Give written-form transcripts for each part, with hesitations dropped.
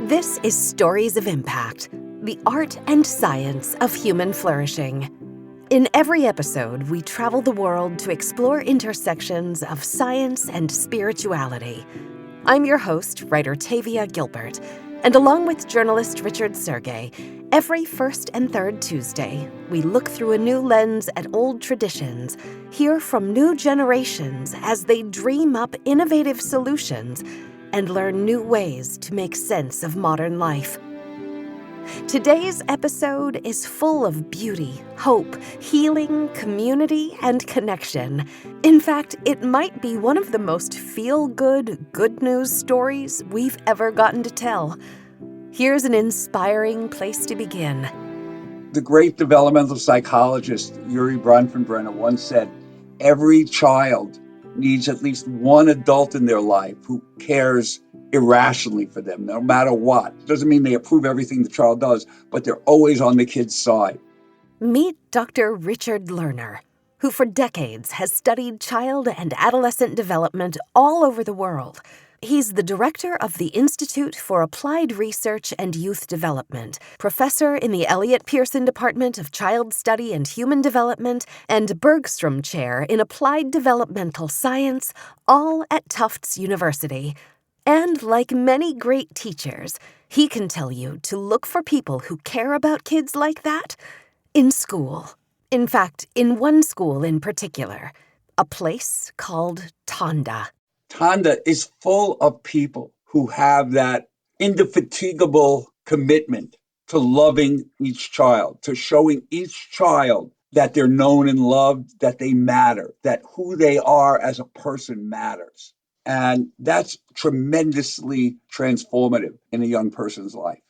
This is Stories of Impact, the art and science of human flourishing. In every episode, we travel the world to explore intersections of science and spirituality. I'm your host, writer Tavia Gilbert, and along with journalist Richard Sergey, every first and third Tuesday, we look through a new lens at old traditions, hear from new generations as they dream up innovative solutions, and learn new ways to make sense of modern life. Today's episode is full of beauty, hope, healing, community, and connection. In fact, it might be one of the most feel-good, good news stories we've ever gotten to tell. Here's an inspiring place to begin. The great developmental psychologist Yuri Bronfenbrenner once said, every child needs at least one adult in their life who cares irrationally for them, no matter what. It doesn't mean they approve everything the child does, but they're always on the kid's side. Meet Dr. Richard Lerner, who for decades has studied child and adolescent development all over the world. He's the director of the Institute for Applied Research and Youth Development, professor in the Elliott Pearson Department of Child Study and Human Development, and Bergstrom Chair in Applied Developmental Science, all at Tufts University. And like many great teachers, he can tell you to look for people who care about kids like that in school. In fact, in one school in particular, a place called Thanda. Thanda is full of people who have that indefatigable commitment to loving each child, to showing each child that they're known and loved, that they matter, that who they are as a person matters. And that's tremendously transformative in a young person's life.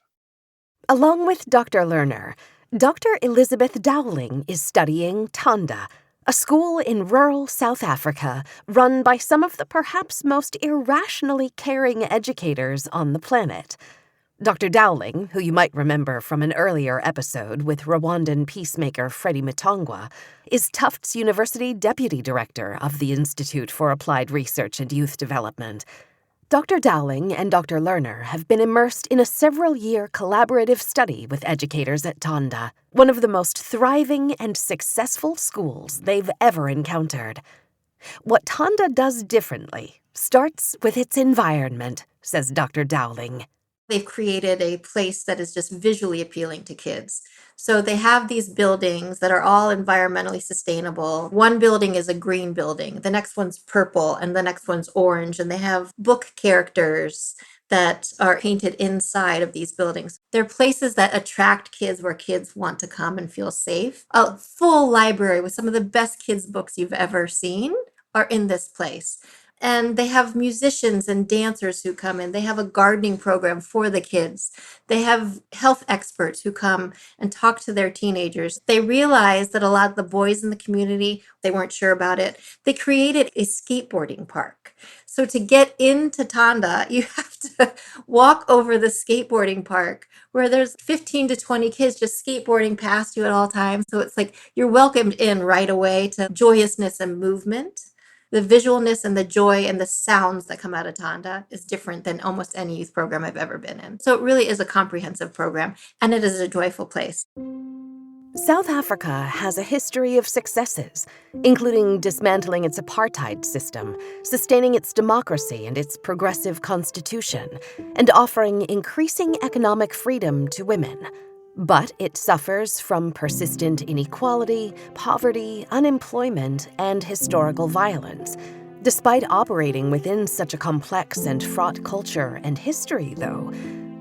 Along with Dr. Lerner, Dr. Elizabeth Dowling is studying Thanda, a school in rural South Africa run by some of the perhaps most irrationally caring educators on the planet. Dr. Dowling, who you might remember from an earlier episode with Rwandan peacemaker Freddie Matongwa, is Tufts University Deputy Director of the Institute for Applied Research and Youth Development. Dr. Dowling and Dr. Lerner have been immersed in a several-year collaborative study with educators at Thanda, one of the most thriving and successful schools they've ever encountered. What Thanda does differently starts with its environment, says Dr. Dowling. They've created a place that is just visually appealing to kids. So they have these buildings that are all environmentally sustainable. One building is a green building, the next one's purple, and the next one's orange. And they have book characters that are painted inside of these buildings. They're places that attract kids, where kids want to come and feel safe. A full library with some of the best kids' books you've ever seen are in this place. And they have musicians and dancers who come in. They have a gardening program for the kids. They have health experts who come and talk to their teenagers. They realized that a lot of the boys in the community, they weren't sure about it. They created a skateboarding park. So to get into Thanda, you have to walk over the skateboarding park where there's 15 to 20 kids just skateboarding past you at all times. So it's like you're welcomed in right away to joyousness and movement. The visualness and the joy and the sounds that come out of Thanda is different than almost any youth program I've ever been in. So it really is a comprehensive program, and it is a joyful place. South Africa has a history of successes, including dismantling its apartheid system, sustaining its democracy and its progressive constitution, and offering increasing economic freedom to women. But it suffers from persistent inequality, poverty, unemployment, and historical violence. Despite operating within such a complex and fraught culture and history, though,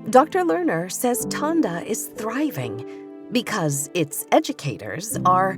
Dr. Lerner says Thanda is thriving because its educators are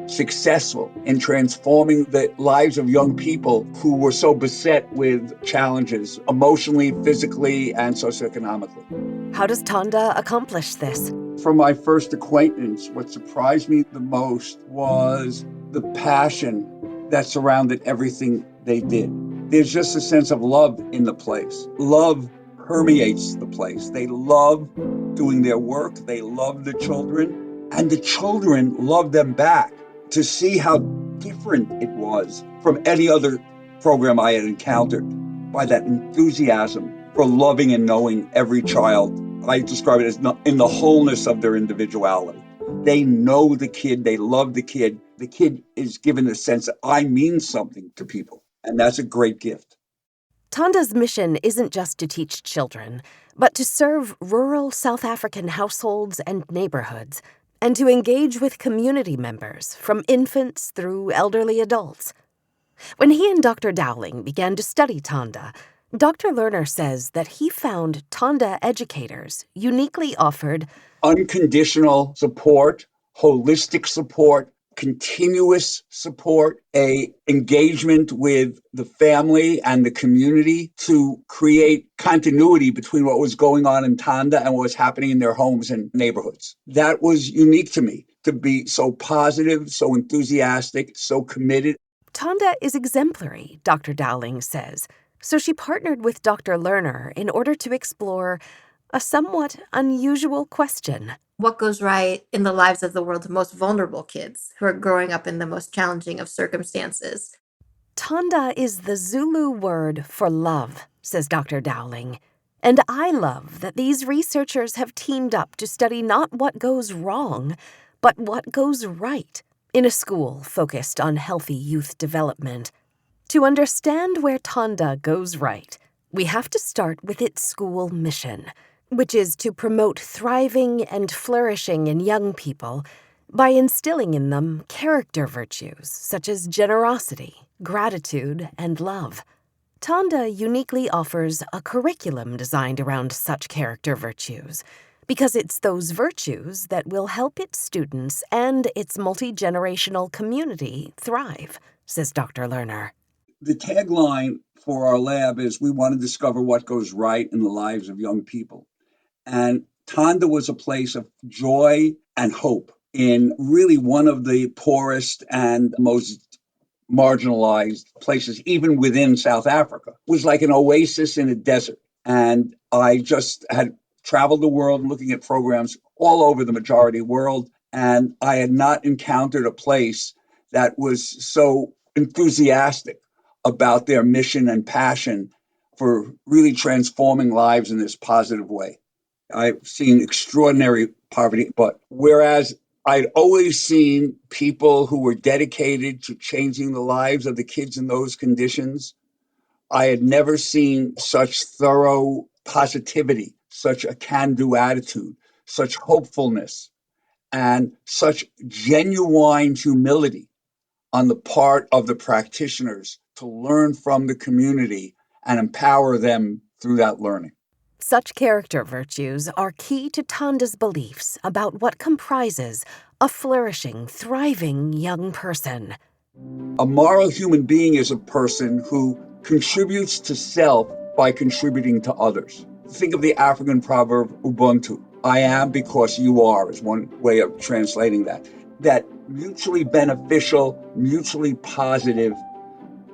successful in transforming the lives of young people who were so beset with challenges emotionally, physically, and socioeconomically. How does Thanda accomplish this? From my first acquaintance, what surprised me the most was the passion that surrounded everything they did. There's just a sense of love in the place. Love permeates the place. They love doing their work. They love the children, and the children love them back. To see how different it was from any other program I had encountered by that enthusiasm for loving and knowing every child. I describe it as in the wholeness of their individuality. They know the kid, they love the kid. The kid is given the sense that I mean something to people, and that's a great gift. Thanda's mission isn't just to teach children, but to serve rural South African households and neighborhoods, and to engage with community members from infants through elderly adults. When he and Dr. Dowling began to study Thanda, Dr. Lerner says that he found Thanda educators uniquely offered unconditional support, holistic support, continuous support, a engagement with the family and the community to create continuity between what was going on in Thanda and what was happening in their homes and neighborhoods. That was unique to me, to be so positive, so enthusiastic, so committed. Thanda is exemplary, Dr. Dowling says, so she partnered with Dr. Lerner in order to explore a somewhat unusual question. What goes right in the lives of the world's most vulnerable kids who are growing up in the most challenging of circumstances? Thanda is the Zulu word for love, says Dr. Dowling. And I love that these researchers have teamed up to study not what goes wrong, but what goes right in a school focused on healthy youth development. To understand where Thanda goes right, we have to start with its school mission, which is to promote thriving and flourishing in young people by instilling in them character virtues such as generosity, gratitude, and love. Thanda uniquely offers a curriculum designed around such character virtues, because it's those virtues that will help its students and its multi-generational community thrive, says Dr. Lerner. The tagline for our lab is we want to discover what goes right in the lives of young people. And Thanda was a place of joy and hope in really one of the poorest and most marginalized places, even within South Africa. It was like an oasis in a desert. And I just had traveled the world looking at programs all over the majority world. And I had not encountered a place that was so enthusiastic about their mission and passion for really transforming lives in this positive way. I've seen extraordinary poverty, but whereas I'd always seen people who were dedicated to changing the lives of the kids in those conditions, I had never seen such thorough positivity, such a can-do attitude, such hopefulness, and such genuine humility on the part of the practitioners to learn from the community and empower them through that learning. Such character virtues are key to Thanda's beliefs about what comprises a flourishing, thriving young person. A moral human being is a person who contributes to self by contributing to others. Think of the African proverb Ubuntu. I am because you are is one way of translating that. That mutually beneficial, mutually positive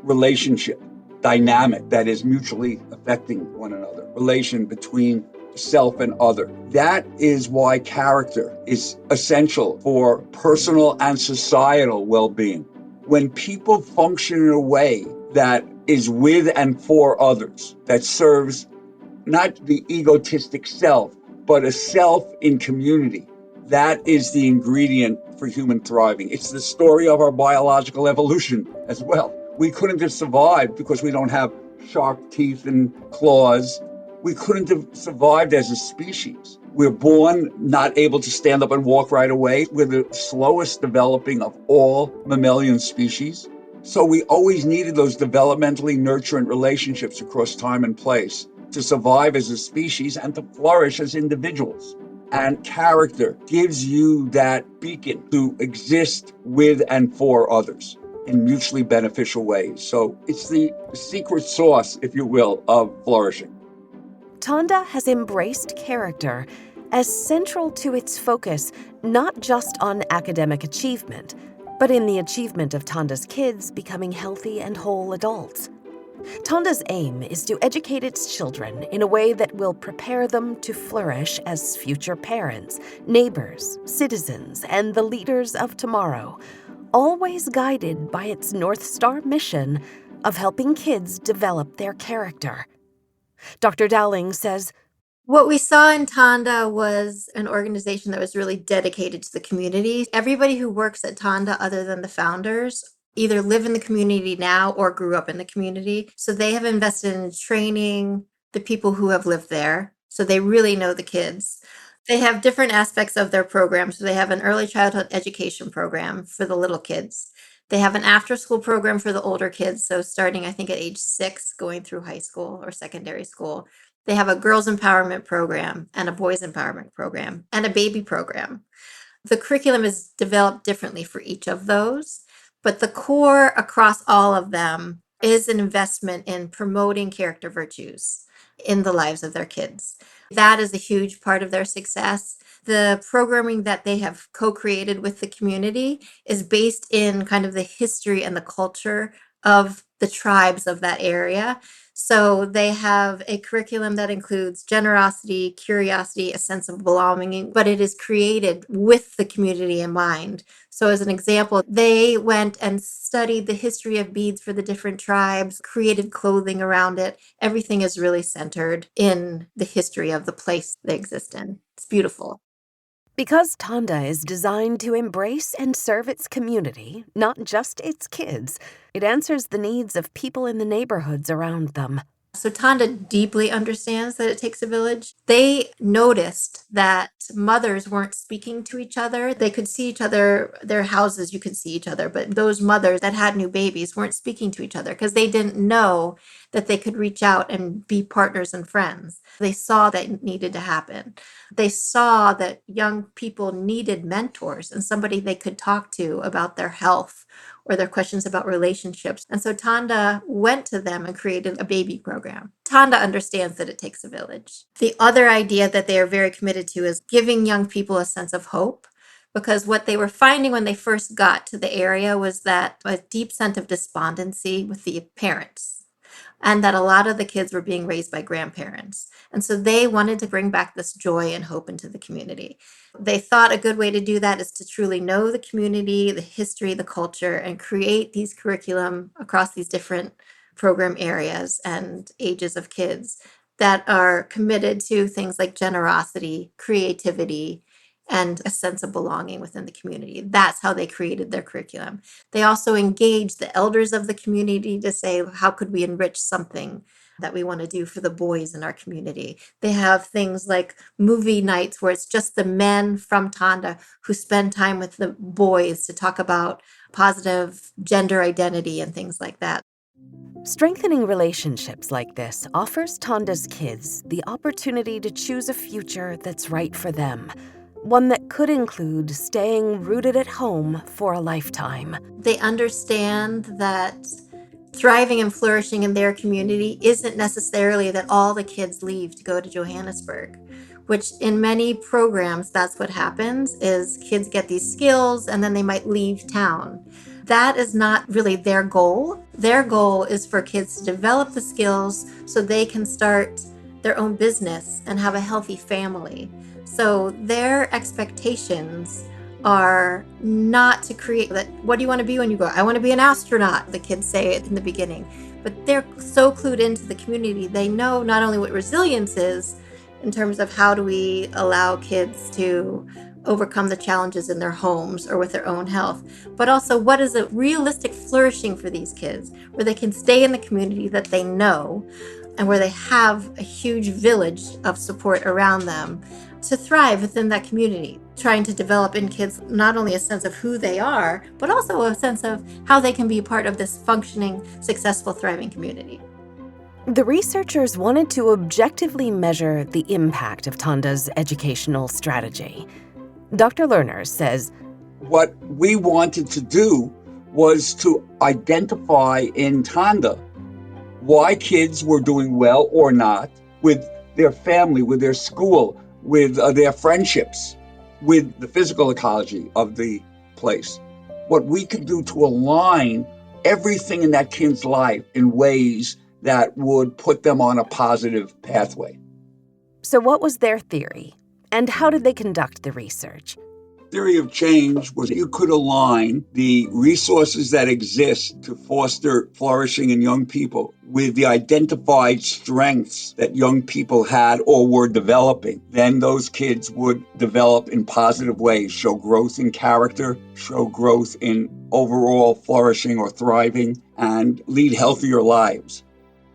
relationship, dynamic that is mutually affecting one another, relation between self and other. That is why character is essential for personal and societal well-being. When people function in a way that is with and for others, that serves not the egotistic self, but a self in community, that is the ingredient for human thriving. It's the story of our biological evolution as well. We couldn't have survived because we don't have sharp teeth and claws. We couldn't have survived as a species. We're born not able to stand up and walk right away. We're the slowest developing of all mammalian species. So we always needed those developmentally nurturant relationships across time and place to survive as a species and to flourish as individuals. And character gives you that beacon to exist with and for others in mutually beneficial ways. So it's the secret sauce, if you will, of flourishing. Thanda has embraced character as central to its focus not just on academic achievement, but in the achievement of Thanda's kids becoming healthy and whole adults. Thanda's aim is to educate its children in a way that will prepare them to flourish as future parents, neighbors, citizens, and the leaders of tomorrow, always guided by its North Star mission of helping kids develop their character. Dr. Dowling says, what we saw in Thanda was an organization that was really dedicated to the community. Everybody who works at Thanda, other than the founders, either live in the community now or grew up in the community. So they have invested in training the people who have lived there. So they really know the kids. They have different aspects of their program. So they have an early childhood education program for the little kids. They have an after school program for the older kids. So starting, I think, at age 6, going through high school or secondary school. They have a girls empowerment program and a boys empowerment program and a baby program. The curriculum is developed differently for each of those, but the core across all of them is an investment in promoting character virtues in the lives of their kids. That is a huge part of their success. The programming that they have co-created with the community is based in kind of the history and the culture of the tribes of that area. So they have a curriculum that includes generosity, curiosity, a sense of belonging, but it is created with the community in mind. So as an example, they went and studied the history of beads for the different tribes, created clothing around it. Everything is really centered in the history of the place they exist in. It's beautiful. because Thanda is designed to embrace and serve its community, not just its kids, it answers the needs of people in the neighborhoods around them. So Thanda deeply understands that it takes a village. They noticed that mothers weren't speaking to each other. They could see each other, their houses, you could see each other, but those mothers that had new babies weren't speaking to each other because they didn't know that they could reach out and be partners and friends. They saw that it needed to happen. They saw that young people needed mentors and somebody they could talk to about their health or their questions about relationships. And so Thanda went to them and created a baby program. Thanda understands that it takes a village. The other idea that they are very committed to is giving young people a sense of hope, because what they were finding when they first got to the area was that a deep sense of despondency with the parents, and that a lot of the kids were being raised by grandparents. And so they wanted to bring back this joy and hope into the community. They thought a good way to do that is to truly know the community, the history, the culture, and create these curriculum across these different program areas and ages of kids that are committed to things like generosity, creativity, and a sense of belonging within the community. That's how they created their curriculum. They also engaged the elders of the community to say, how could we enrich something that we want to do for the boys in our community? They have things like movie nights where it's just the men from Thanda who spend time with the boys to talk about positive gender identity and things like that. Strengthening relationships like this offers Thanda's kids the opportunity to choose a future that's right for them, one that could include staying rooted at home for a lifetime. They understand that thriving and flourishing in their community isn't necessarily that all the kids leave to go to Johannesburg, which in many programs, that's what happens is kids get these skills and then they might leave town. That is not really their goal. Their goal is for kids to develop the skills so they can start their own business and have a healthy family. So their expectations are not to create that, what do you want to be when you grow up? I want to be an astronaut, the kids say it in the beginning. But they're so clued into the community. They know not only what resilience is in terms of how do we allow kids to overcome the challenges in their homes or with their own health, but also what is a realistic flourishing for these kids where they can stay in the community that they know and where they have a huge village of support around them to thrive within that community, trying to develop in kids not only a sense of who they are, but also a sense of how they can be a part of this functioning, successful, thriving community. The researchers wanted to objectively measure the impact of Thanda's educational strategy. Dr. Lerner says, what we wanted to do was to identify in Thanda why kids were doing well or not with their family, with their school, with their friendships, with the physical ecology of the place. What we could do to align everything in that kid's life in ways that would put them on a positive pathway. So what was their theory? And how did they conduct the research? theory of change was you could align the resources that exist to foster flourishing in young people with the identified strengths that young people had or were developing. Then those kids would develop in positive ways, show growth in character, show growth in overall flourishing or thriving, and lead healthier lives.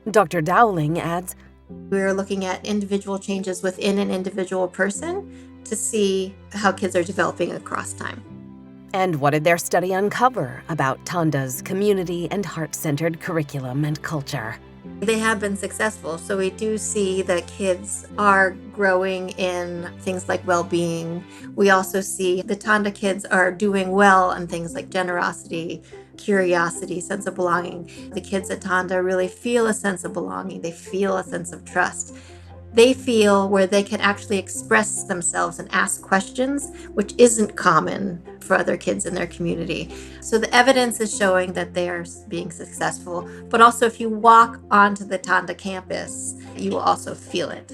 Dr. Dowling adds, we're looking at individual changes within an individual person to see how kids are developing across time. and what did their study uncover about Thanda's community and heart-centered curriculum and culture? They have been successful, so we do see that kids are growing in things like well-being. We also see the Thanda kids are doing well on things like generosity, curiosity, sense of belonging. The kids at Thanda really feel a sense of belonging. They feel a sense of trust. They feel where they can actually express themselves and ask questions, which isn't common for other kids in their community. So the evidence is showing that they are being successful, but also if you walk onto the Thanda campus, you will also feel it.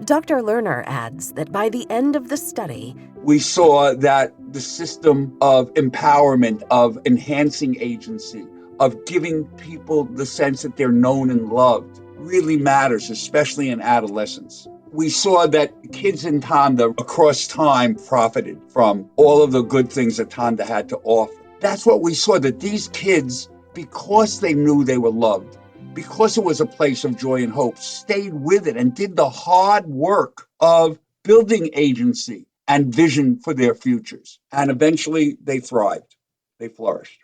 Dr. Lerner adds that by the end of the study, we saw that the system of empowerment, of enhancing agency, of giving people the sense that they're known and loved really matters, especially in adolescence. We saw that kids in Thanda across time profited from all of the good things that Thanda had to offer. That's what we saw, that these kids, because they knew they were loved, because it was a place of joy and hope, stayed with it and did the hard work of building agency and vision for their futures. And eventually they thrived. They flourished.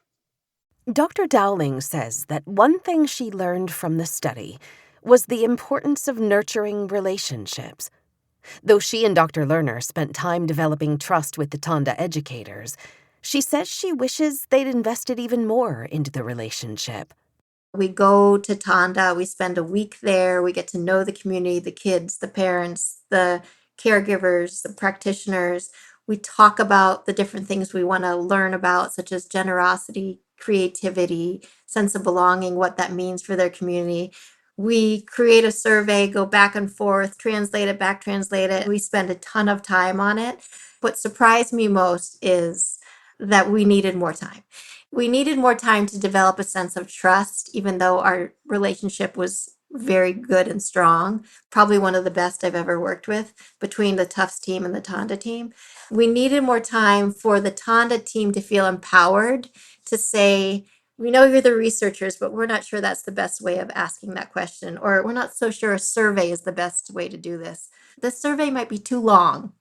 Dr. Dowling says that one thing she learned from the study was the importance of nurturing relationships. Though she and Dr. Lerner spent time developing trust with the Thanda educators, she says she wishes they'd invested even more into the relationship. We go to Thanda, we spend a week there, we get to know the community, the kids, the parents, the caregivers, the practitioners. We talk about the different things we want to learn about, such as generosity, creativity, sense of belonging, what that means for their community. We create a survey, go back and forth, translate it, back translate it. We spend a ton of time on it. What surprised me most is that we needed more time. We needed more time to develop a sense of trust, even though our relationship was very good and strong, probably one of the best I've ever worked with between the Tufts team and the Thanda team. We needed more time for the Thanda team to feel empowered to say, we know you're the researchers, but we're not sure that's the best way of asking that question, or we're not so sure a survey is the best way to do this. The survey might be too long.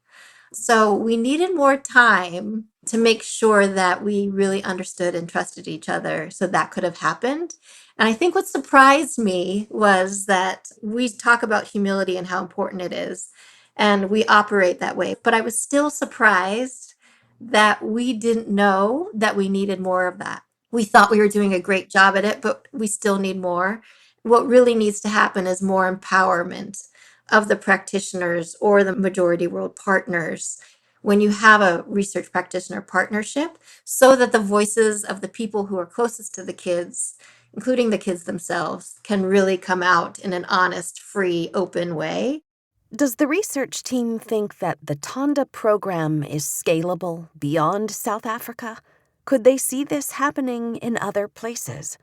So we needed more time to make sure that we really understood and trusted each other so that could have happened. And I think what surprised me was that we talk about humility and how important it is, and we operate that way. But I was still surprised that we didn't know that we needed more of that. We thought we were doing a great job at it, but we still need more. What really needs to happen is more empowerment of the practitioners or the majority world partners when you have a research practitioner partnership, so that the voices of the people who are closest to the kids, including the kids themselves, can really come out in an honest, free, open way. Does the research team think that the Thanda program is scalable beyond South Africa? Could they see this happening in other places?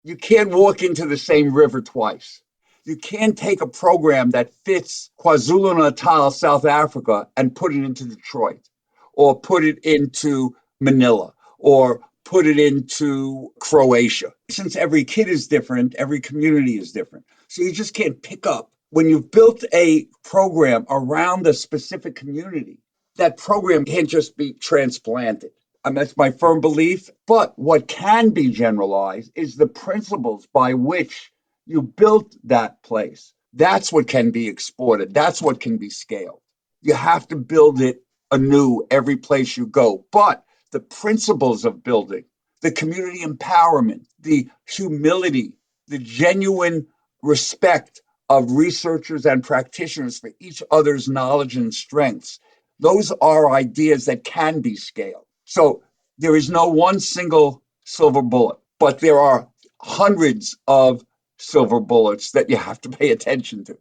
You can't walk into the same river twice. You can't take a program that fits KwaZulu-Natal, South Africa, and put it into Detroit, or put it into Manila, or put it into Croatia. Since every kid is different, every community is different. So you just can't pick up. When you've built a program around a specific community, that program can't just be transplanted. That's my firm belief. But what can be generalized is the principles by which you built that place. That's what can be exported. That's what can be scaled. You have to build it anew every place you go. But the principles of building, the community empowerment, the humility, the genuine respect of researchers and practitioners for each other's knowledge and strengths, those are ideas that can be scaled. So there is no one single silver bullet, but there are hundreds of silver bullets that you have to pay attention to.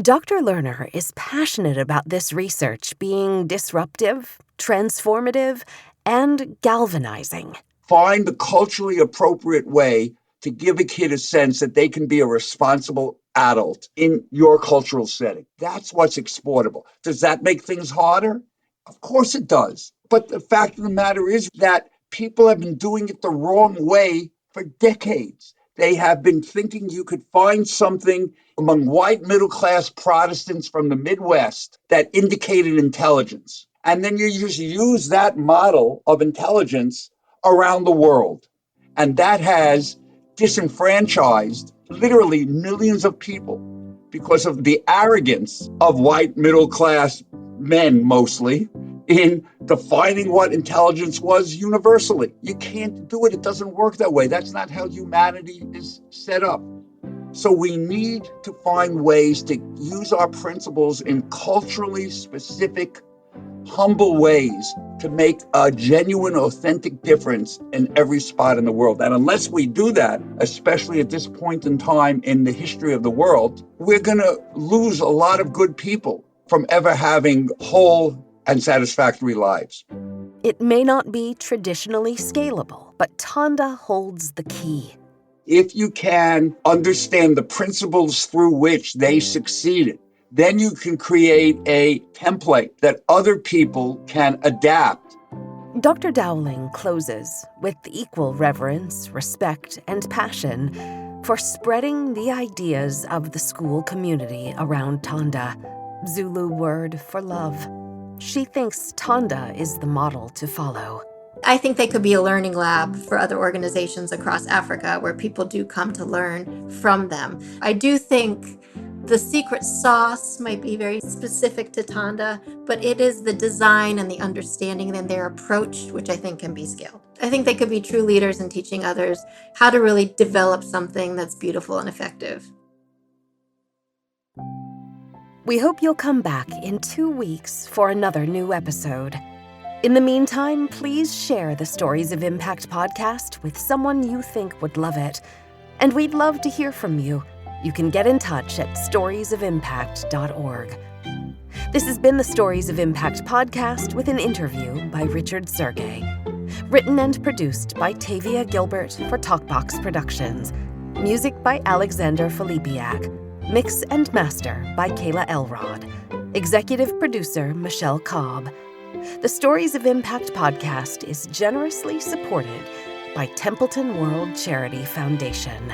Dr. Lerner is passionate about this research being disruptive, transformative, and galvanizing. Find the culturally appropriate way to give a kid a sense that they can be a responsible adult in your cultural setting. That's what's exportable. Does that make things harder? Of course it does. But the fact of the matter is that people have been doing it the wrong way for decades. They have been thinking you could find something among white middle class Protestants from the Midwest that indicated intelligence. And then you just use that model of intelligence around the world. And that has disenfranchised literally millions of people because of the arrogance of white middle class men, mostly, in defining what intelligence was universally. You can't do it. It doesn't work that way. That's not how humanity is set up. So we need to find ways to use our principles in culturally specific, humble ways to make a genuine, authentic difference in every spot in the world. And unless we do that, especially at this point in time in the history of the world, we're going to lose a lot of good people from ever having whole and satisfactory lives. It may not be traditionally scalable, but Thanda holds the key. If you can understand the principles through which they succeeded, then you can create a template that other people can adapt. Dr. Dowling closes with equal reverence, respect, and passion for spreading the ideas of the school community around Thanda, Zulu word for love. She thinks Thanda is the model to follow. I think they could be a learning lab for other organizations across Africa where people do come to learn from them. I do think the secret sauce might be very specific to Thanda, but it is the design and the understanding and their approach, which I think can be scaled. I think they could be true leaders in teaching others how to really develop something that's beautiful and effective. We hope you'll come back in 2 weeks for another new episode. In the meantime, please share the Stories of Impact podcast with someone you think would love it. And we'd love to hear from you. You can get in touch at storiesofimpact.org. This has been the Stories of Impact podcast with an interview by Richard Sergey. Written and produced by Tavia Gilbert for Talkbox Productions. Music by Alexander Filipiak. Mix and master by Kayla Elrod. Executive producer Michelle Cobb. The Stories of Impact podcast is generously supported by Templeton World Charity Foundation.